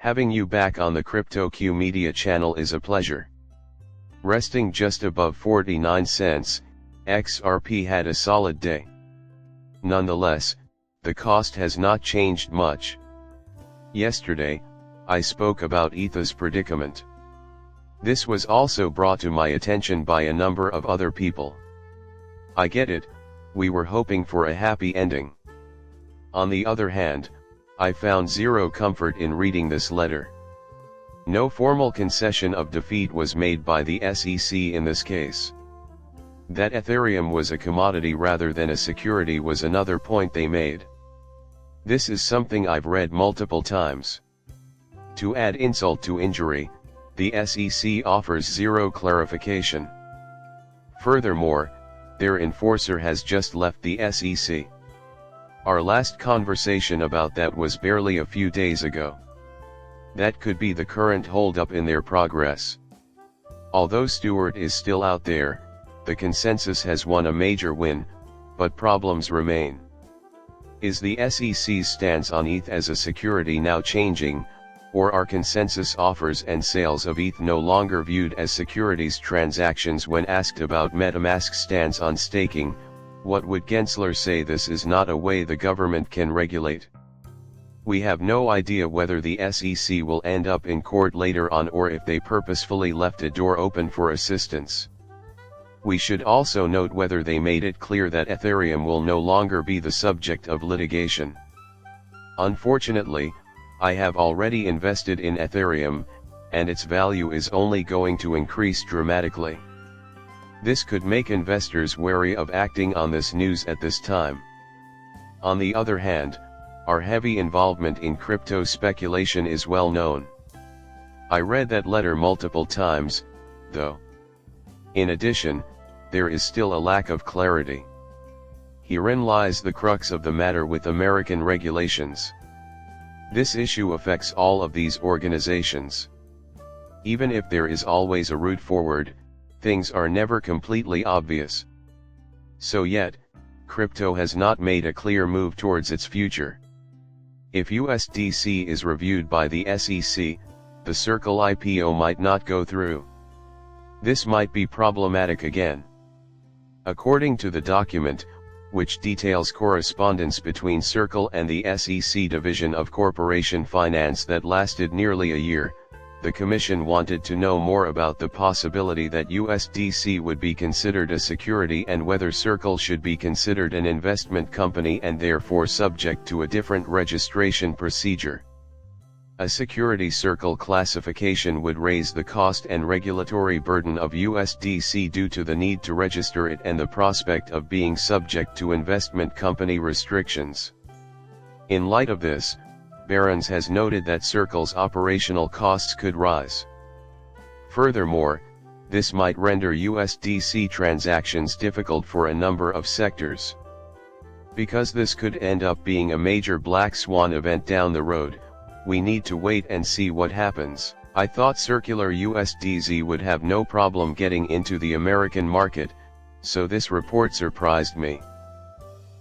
Having you back on the CryptoQ Media channel is a pleasure. Resting just above 49 cents, XRP had a solid day. Nonetheless, the cost has not changed much. Yesterday, I spoke about ETH's predicament. This was also brought to my attention by a number of other people. I get it, we were hoping for a happy ending. On the other hand, I found zero comfort in reading this letter. No formal concession of defeat was made by the SEC in this case. That Ethereum was a commodity rather than a security was another point they made. This is something I've read multiple times. To add insult to injury, the SEC offers zero clarification. Furthermore, their enforcer has just left the SEC. Our last conversation about that was barely a few days ago. That could be the current holdup in their progress. Although Stewart is still out there, the consensus has won a major win, but problems remain. Is the SEC's stance on ETH as a security now changing, or are consensus offers and sales of ETH no longer viewed as securities transactions? When asked about MetaMask's stance on staking, what would Gensler say? This is not a way the government can regulate. We have no idea whether the SEC will end up in court later on or if they purposefully left a door open for assistance. We should also note whether they made it clear that Ethereum will no longer be the subject of litigation. Unfortunately, I have already invested in Ethereum, and its value is only going to increase dramatically. This could make investors wary of acting on this news at this time. On the other hand, our heavy involvement in crypto speculation is well known. I read that letter multiple times, though. In addition, there is still a lack of clarity. Herein lies the crux of the matter with American regulations. This issue affects all of these organizations. Even if there is always a route forward, things are never completely obvious. So yet, crypto has not made a clear move towards its future. If USDC is reviewed by the SEC, the Circle IPO might not go through. This might be problematic again. According to the document, which details correspondence between Circle and the SEC Division of Corporation Finance that lasted nearly a year, the Commission wanted to know more about the possibility that USDC would be considered a security and whether Circle should be considered an investment company and therefore subject to a different registration procedure. A security Circle classification would raise the cost and regulatory burden of USDC due to the need to register it and the prospect of being subject to investment company restrictions. In light of this, Barron's has noted that Circle's operational costs could rise. Furthermore, this might render USDC transactions difficult for a number of sectors. Because this could end up being a major black swan event down the road, we need to wait and see what happens. I thought Circular USDZ would have no problem getting into the American market, so this report surprised me.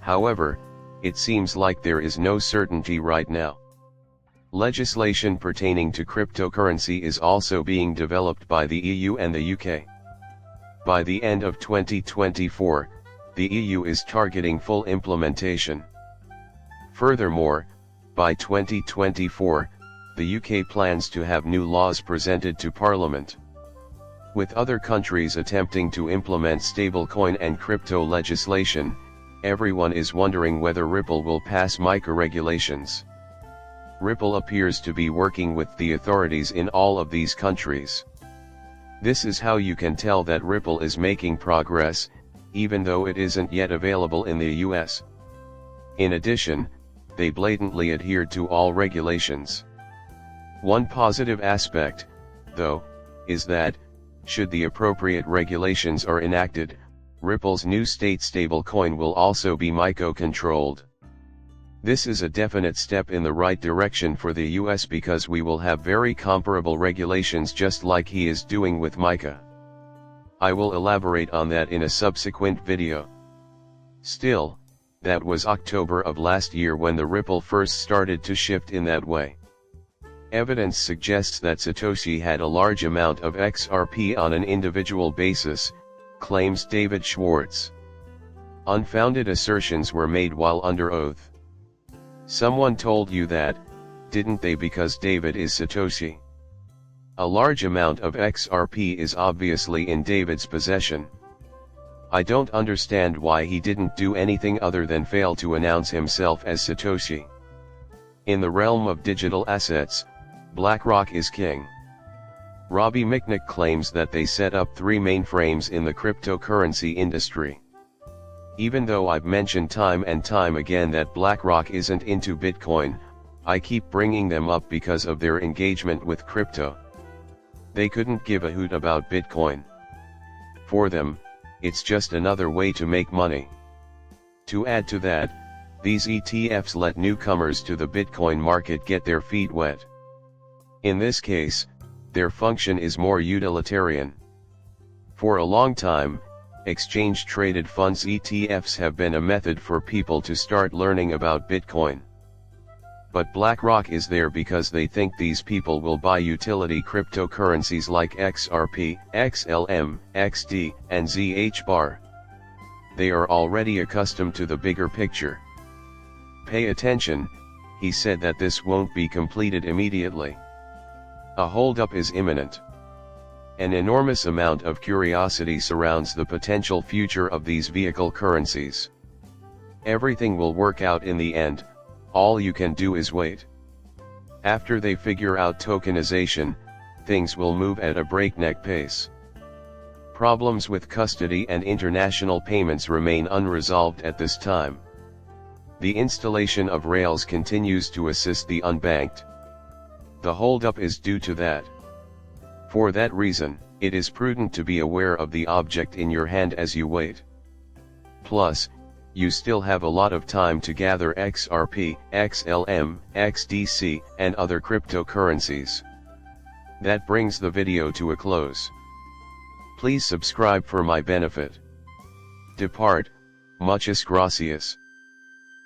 However, it seems like there is no certainty right now. Legislation pertaining to cryptocurrency is also being developed by the EU and the UK. By the end of 2024, the EU is targeting full implementation. Furthermore, by 2024, the UK plans to have new laws presented to Parliament. With other countries attempting to implement stablecoin and crypto legislation, everyone is wondering whether Ripple will pass MiCA regulations. Ripple appears to be working with the authorities in all of these countries. This is how you can tell that Ripple is making progress, even though it isn't yet available in the US. In addition, they blatantly adhered to all regulations. One positive aspect, though, is that, should the appropriate regulations are enacted, Ripple's new state stablecoin will also be MiCA controlled. This is a definite step in the right direction for the US because we will have very comparable regulations just like he is doing with MiCA. I will elaborate on that in a subsequent video. Still, that was October of last year when the Ripple first started to shift in that way. Evidence suggests that Satoshi had a large amount of XRP on an individual basis, claims David Schwartz. Unfounded assertions were made while under oath. Someone told you that, didn't they, because David is Satoshi? A large amount of XRP is obviously in David's possession. I don't understand why he didn't do anything other than fail to announce himself as Satoshi. In the realm of digital assets, Blackrock is king. Robbie Mitnick claims that they set up 3 mainframes in the cryptocurrency industry. Even though I've mentioned time and time again that Blackrock isn't into Bitcoin, I keep bringing them up because of their engagement with crypto. They couldn't give a hoot about Bitcoin. For them, it's just another way to make money. To add to that, these ETFs let newcomers to the Bitcoin market get their feet wet. In this case, their function is more utilitarian. For a long time, exchange-traded funds ETFs have been a method for people to start learning about Bitcoin. But BlackRock is there because they think these people will buy utility cryptocurrencies like XRP, XLM, XD, and ZH-bar. They are already accustomed to the bigger picture. Pay attention, he said that this won't be completed immediately. A holdup is imminent. An enormous amount of curiosity surrounds the potential future of these vehicle currencies. Everything will work out in the end. All you can do is wait. After they figure out tokenization, things will move at a breakneck pace. Problems with custody and international payments remain unresolved at this time. The installation of rails continues to assist the unbanked. The holdup is due to that. For that reason, it is prudent to be aware of the object in your hand as you wait. Plus, you still have a lot of time to gather XRP, XLM, XDC, and other cryptocurrencies. That brings the video to a close. Please subscribe for my benefit. Depart, muchas gracias.